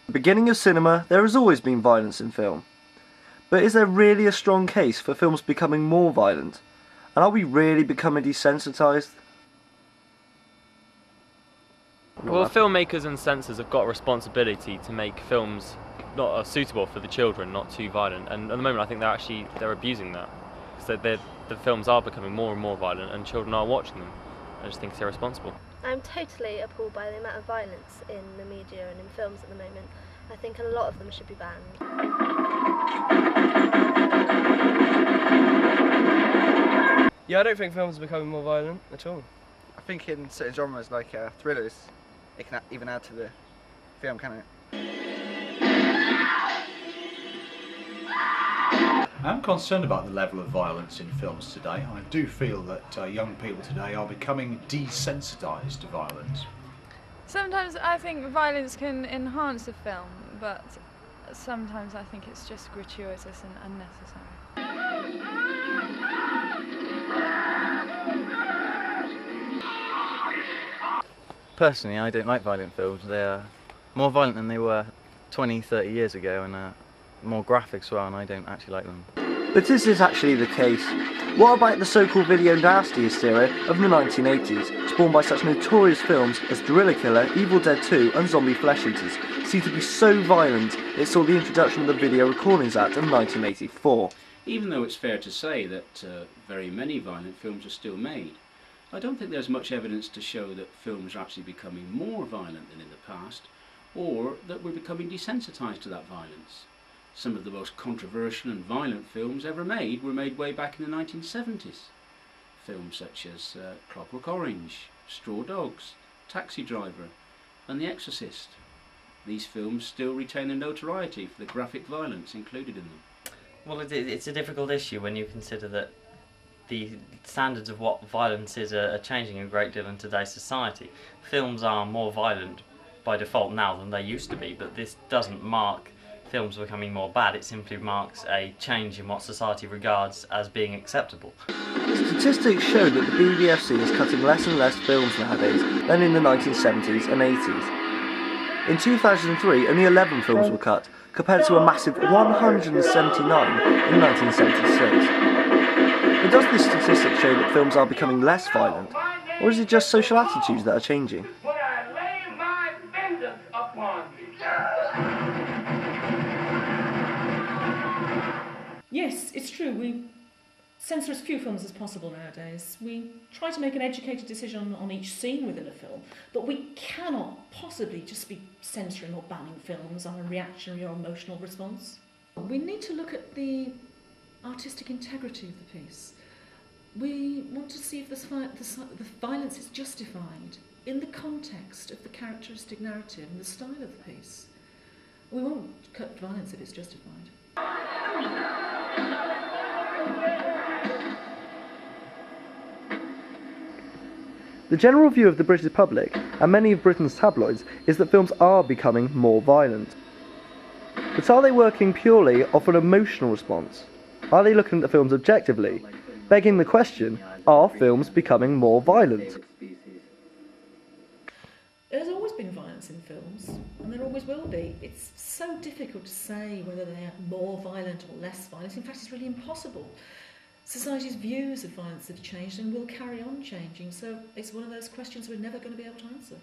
the beginning of cinema, there has always been violence in film. But is there really a strong case for films becoming more violent? And are we really becoming desensitised? Well, filmmakers and censors have got a responsibility to make films not suitable for the children, not too violent. And at the moment, I think they're abusing that. So the films are becoming more and more violent, and children are watching them. I just think it's irresponsible. I'm totally appalled by the amount of violence in the media and in films at the moment. I think a lot of them should be banned. Yeah, I don't think films are becoming more violent at all. I think in certain genres like thrillers, it can even add to the film, can it? I'm concerned about the level of violence in films today. I do feel that young people today are becoming desensitised to violence. Sometimes I think violence can enhance a film, but sometimes I think it's just gratuitous and unnecessary. Personally, I don't like violent films. They're more violent than they were 20, 30 years ago, and more graphic as well, and I don't actually like them. But is this actually the case? What about the so-called video nasty hysteria of the 1980s, spawned by such notorious films as Gorilla Killer, Evil Dead 2 and Zombie Flesh Eaters, seemed to be so violent it saw the introduction of the Video Recordings Act of 1984. Even though it's fair to say that very many violent films are still made, I don't think there's much evidence to show that films are actually becoming more violent than in the past, or that we're becoming desensitised to that violence. Some of the most controversial and violent films ever made were made way back in the 1970s. Films such as Clockwork Orange, Straw Dogs, Taxi Driver and The Exorcist. These films still retain their notoriety for the graphic violence included in them. Well, it's a difficult issue when you consider that the standards of what violence is are changing a great deal in today's society. Films are more violent by default now than they used to be, but this doesn't mark films becoming more bad. It simply marks a change in what society regards as being acceptable. Statistics show that the BBFC is cutting less and less films nowadays than in the 1970s and 80s. In 2003, only 11 films were cut, compared to a massive 179 in 1976. But does this statistic show that films are becoming less violent, or is it just social attitudes that are changing? Yes, it's true. We censor as few films as possible nowadays. We try to make an educated decision on each scene within a film, but we cannot possibly just be censoring or banning films on a reactionary or emotional response. We need to look at the artistic integrity of the piece. We want to see if the violence is justified in the context of the characteristic narrative and the style of the piece. We won't cut violence if it's justified. The general view of the British public, and many of Britain's tabloids, is that films are becoming more violent. But are they working purely off an emotional response? Are they looking at the films objectively? Begging the question, are films becoming more violent? There's always been violence in films, and there always will be. It's so difficult to say whether they're more violent or less violent. In fact, it's really impossible. Society's views of violence have changed and will carry on changing, so it's one of those questions we're never going to be able to answer.